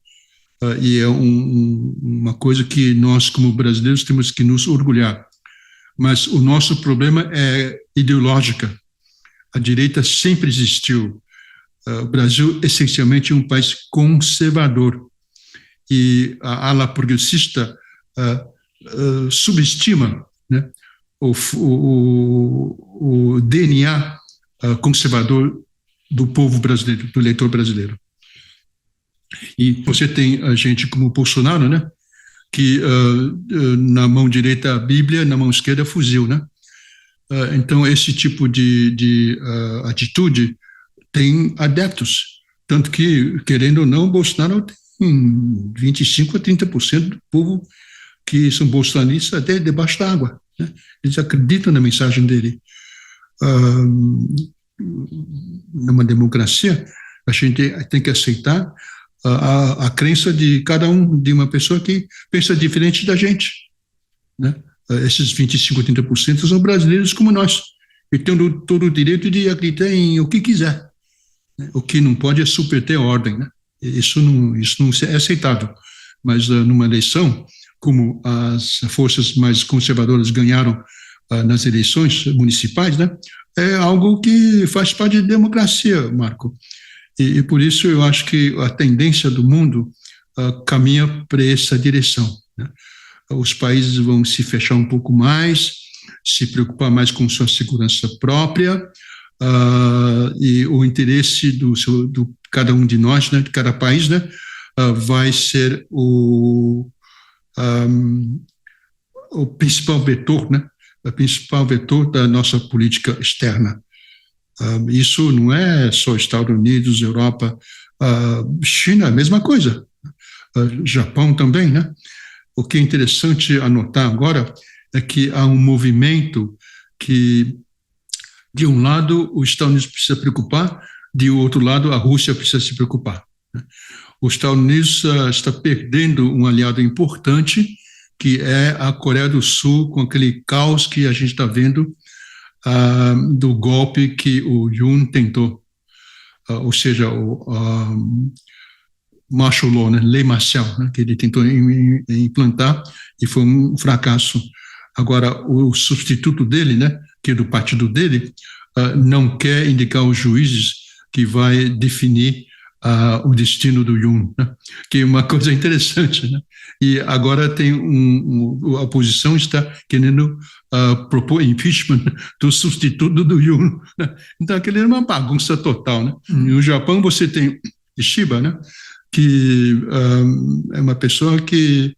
E é uma coisa que nós, como brasileiros, temos que nos orgulhar. Mas o nosso problema é ideológico. A direita sempre existiu. O Brasil, essencialmente, é um país conservador. E a ala progressista subestima, né, o DNA conservador do povo brasileiro, do eleitor brasileiro. E você tem a gente como o Bolsonaro, né, que na mão direita a Bíblia, na mão esquerda fuzil, né? Então, esse tipo de atitude tem adeptos, tanto que, querendo ou não, Bolsonaro tem 25% a 30% do povo que são bolsonaristas até debaixo da água, né? Eles acreditam na mensagem dele. Numa democracia, a gente tem que aceitar a crença de cada um, de uma pessoa que pensa diferente da gente, né? Esses 25% a 30% são brasileiros como nós, e têm todo o direito de acreditar em o que quiser, né? O que não pode é subverter a ordem, né? Isso não é aceitável. Mas numa eleição, como as forças mais conservadoras ganharam nas eleições municipais, né, é algo que faz parte da democracia, Marco. E por isso eu acho que a tendência do mundo caminha para essa direção, né? os países vão se fechar um pouco mais, se preocupar mais com sua segurança própria, e o interesse do cada um de nós, né, de cada país, né, vai ser o principal vetor, né, o principal vetor da nossa política externa. Isso não é só Estados Unidos, Europa, China, a mesma coisa. Japão também, né? O que é interessante anotar agora é que há um movimento que, de um lado, os Estados Unidos precisa se preocupar, de outro lado, a Rússia precisa se preocupar. Os Estados Unidos está perdendo um aliado importante, que é a Coreia do Sul, com aquele caos que a gente está vendo do golpe que o Yoon tentou, ou seja, o martial law, né, lei marcial, né, que ele tentou implantar e foi um fracasso. Agora, o substituto dele, né, que é do partido dele, não quer indicar os juízes que vai definir o destino do Yoon, né, que é uma coisa interessante, né? E agora tem a oposição está querendo propor impeachment do substituto do Yoon, né? Então, aquele é uma bagunça total, né? No Japão, você tem Shiba, né, que é uma pessoa que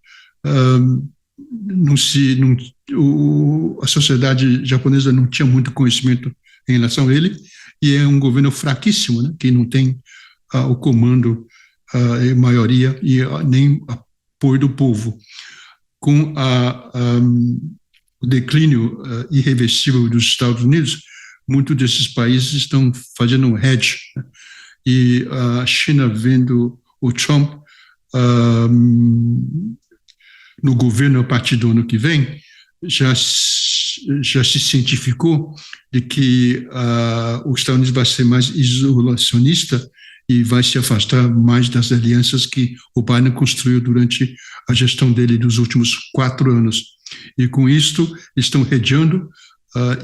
a sociedade japonesa não tinha muito conhecimento em relação a ele, e é um governo fraquíssimo, né, que não tem o comando, a maioria, e nem apoio do povo. Com o declínio irreversível dos Estados Unidos, muitos desses países estão fazendo um hedge, né? E a China, vendo o Trump no governo a partir do ano que vem, já se cientificou de que os Estados Unidos vai ser mais isolacionista e vai se afastar mais das alianças que o Biden construiu durante a gestão dele dos últimos 4 anos. E com isto, estão redeando,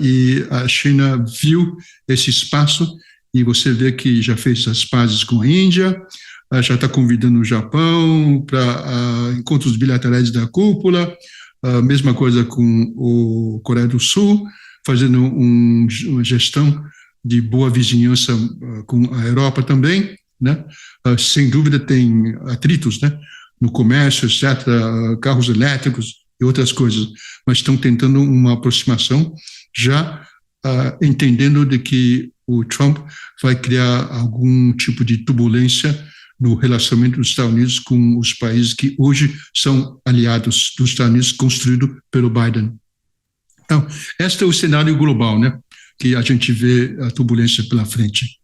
e a China viu esse espaço, e você vê que já fez as pazes com a Índia, já está convidando o Japão para encontros bilaterais da cúpula, mesma coisa com o Coreia do Sul, fazendo uma gestão de boa vizinhança com a Europa também, né? Sem dúvida tem atritos, né, no comércio, etc., carros elétricos e outras coisas, mas estão tentando uma aproximação, já entendendo de que o Trump vai criar algum tipo de turbulência no relacionamento dos Estados Unidos com os países que hoje são aliados dos Estados Unidos, construído pelo Biden. Então, este é o cenário global, né, que a gente vê a turbulência pela frente.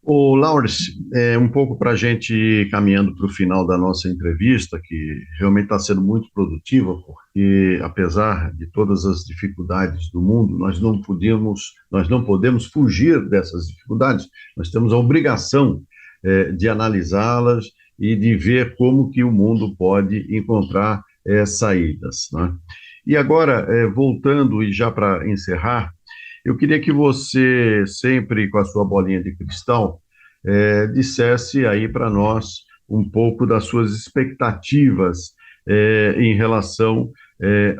Ô, Laurence, um pouco para a gente ir caminhando para o final da nossa entrevista, que realmente está sendo muito produtiva, porque apesar de todas as dificuldades do mundo, nós não podemos fugir dessas dificuldades, nós temos a obrigação de analisá-las e de ver como que o mundo pode encontrar saídas, né? E agora, voltando e já para encerrar, eu queria que você, sempre com a sua bolinha de cristal, dissesse aí para nós um pouco das suas expectativas em relação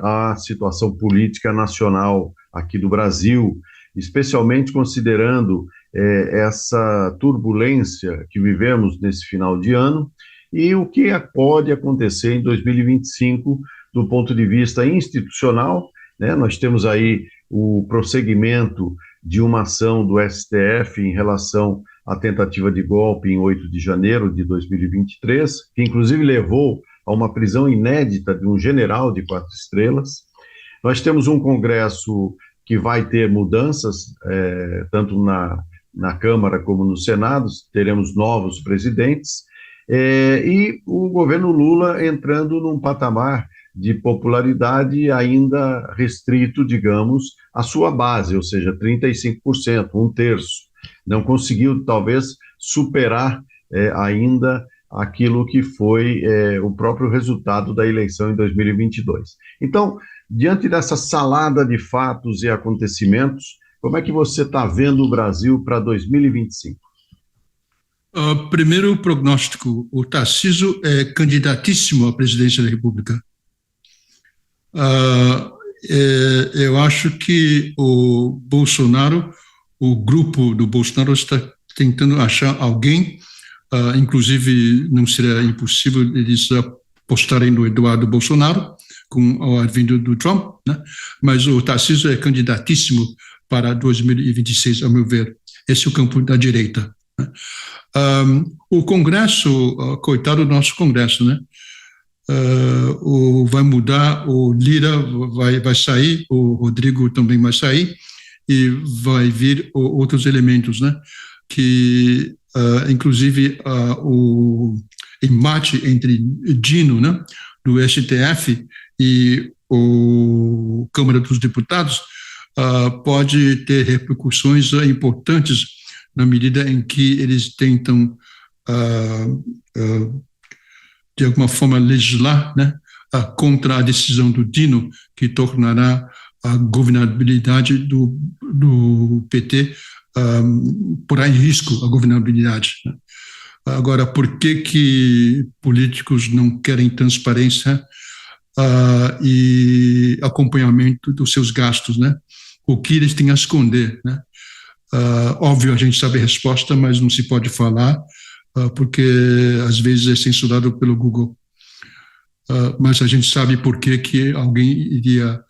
à situação política nacional aqui do Brasil, especialmente considerando essa turbulência que vivemos nesse final de ano e o que pode acontecer em 2025 do ponto de vista institucional, né? Nós temos aí o prosseguimento de uma ação do STF em relação à tentativa de golpe em 8 de janeiro de 2023, que inclusive levou a uma prisão inédita de um general de 4 estrelas. Nós temos um Congresso que vai ter mudanças, tanto na Câmara como no Senado, teremos novos presidentes, e o governo Lula entrando num patamar de popularidade ainda restrito, digamos, à sua base, ou seja, 35%, 1/3. Não conseguiu, talvez, superar ainda aquilo que foi o próprio resultado da eleição em 2022. Então, diante dessa salada de fatos e acontecimentos, como é que você está vendo o Brasil para 2025? Primeiro prognóstico, o Tarcísio é candidatíssimo à presidência da República. Eu acho que o grupo do Bolsonaro está tentando achar alguém, inclusive não seria impossível eles apostarem no Eduardo Bolsonaro com o advindo do Trump, né? Mas o Tarcísio é candidatíssimo para 2026, a meu ver. Esse é o campo da direita, né? O Congresso, coitado do nosso Congresso, né? Vai mudar, o Lira vai sair, o Rodrigo também vai sair, e vai vir outros elementos, né? Que, inclusive, o embate entre Dino, né, do STF, e o Câmara dos Deputados pode ter repercussões importantes na medida em que eles tentam, de alguma forma, legislar, né, contra a decisão do Dino, que tornará a governabilidade do PT, porá em risco a governabilidade, né? Agora, por que políticos não querem transparência e acompanhamento dos seus gastos, né? O que eles têm a esconder, né? Óbvio, a gente sabe a resposta, mas não se pode falar, porque às vezes é censurado pelo Google. Mas a gente sabe por que alguém iria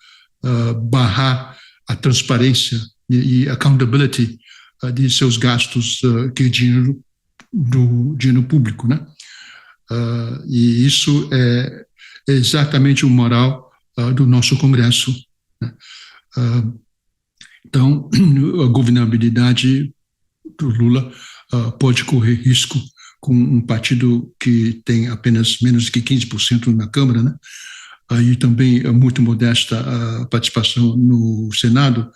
barrar a transparência e accountability de seus gastos, que é dinheiro público, né? E isso é exatamente o moral do nosso Congresso, né? Então, a governabilidade do Lula pode correr risco com um partido que tem apenas menos de 15% na Câmara, né? E também é muito modesta a participação no Senado.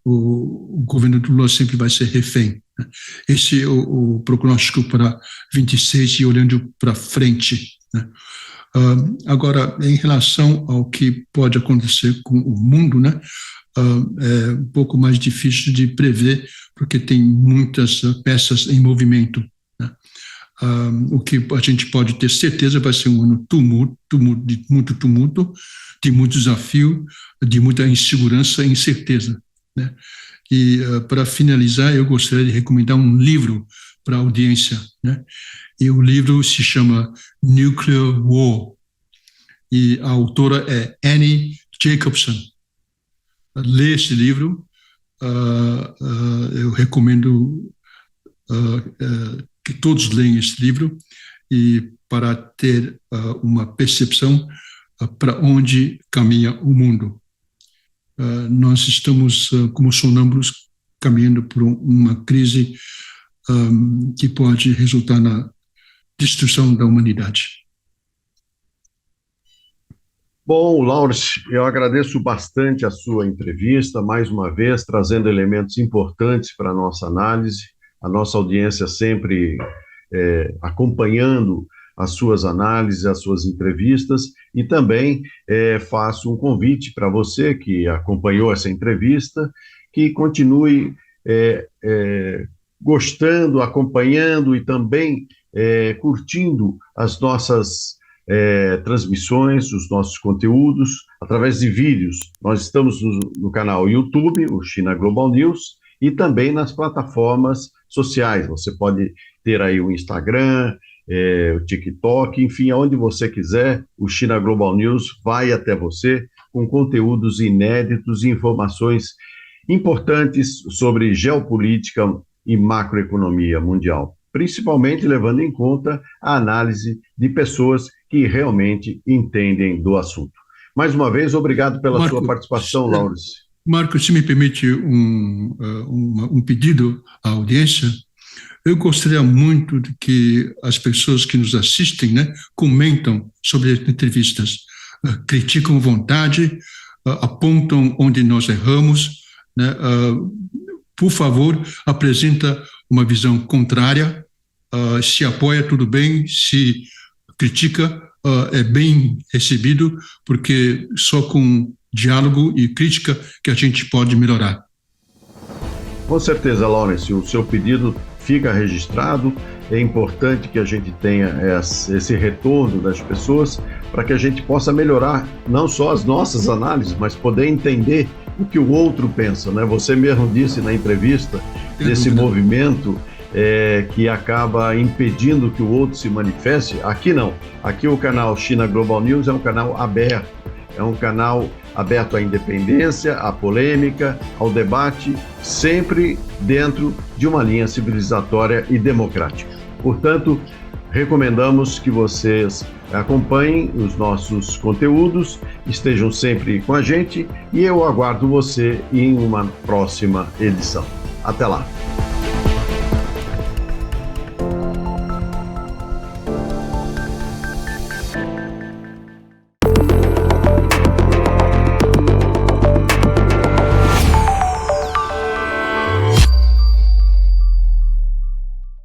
O governo do Lula sempre vai ser refém, né? Esse é o prognóstico para 26 e olhando para frente, né? Agora, em relação ao que pode acontecer com o mundo, né, é um pouco mais difícil de prever, porque tem muitas peças em movimento, né? O que a gente pode ter certeza vai ser um ano de muito tumulto, de muito desafio, de muita insegurança e incerteza, né? E para finalizar, eu gostaria de recomendar um livro para a audiência, né? E o livro se chama Nuclear War, e a autora é Annie Jacobsen. Lê esse livro, eu recomendo que todos leiam esse livro, e para ter uma percepção para onde caminha o mundo. Nós estamos, como sonâmbulos, caminhando por uma crise que pode resultar na destruição da humanidade. Bom, Laurence, eu agradeço bastante a sua entrevista, mais uma vez, trazendo elementos importantes para a nossa análise. A nossa audiência sempre acompanhando as suas análises, as suas entrevistas, e também faço um convite para você que acompanhou essa entrevista, que continue gostando, acompanhando e também curtindo as nossas transmissões, os nossos conteúdos, através de vídeos. Nós estamos no canal YouTube, o China Global News, e também nas plataformas sociais. Você pode ter aí o Instagram, o TikTok, enfim, aonde você quiser, o China Global News vai até você com conteúdos inéditos e informações importantes sobre geopolítica e macroeconomia mundial, principalmente levando em conta a análise de pessoas que realmente entendem do assunto. Mais uma vez, obrigado pela sua participação, Laurence. Marco, se me permite um pedido à audiência, eu gostaria muito de que as pessoas que nos assistem, né, comentam sobre as entrevistas, criticam à vontade, apontam onde nós erramos, né? Por favor, apresenta uma visão contrária, se apoia, tudo bem, se critica, é bem recebido, porque só com diálogo e crítica que a gente pode melhorar. Com certeza, Laurence, o seu pedido fica registrado. É importante que a gente tenha esse retorno das pessoas para que a gente possa melhorar não só as nossas análises, mas poder entender o que o outro pensa, né? Você mesmo disse na entrevista desse movimento que acaba impedindo que o outro se manifeste. Aqui não. Aqui o canal China Global News é um canal aberto. É um canal aberto à independência, à polêmica, ao debate, sempre dentro de uma linha civilizatória e democrática. Portanto, recomendamos que vocês acompanhem os nossos conteúdos, estejam sempre com a gente e eu aguardo você em uma próxima edição. Até lá!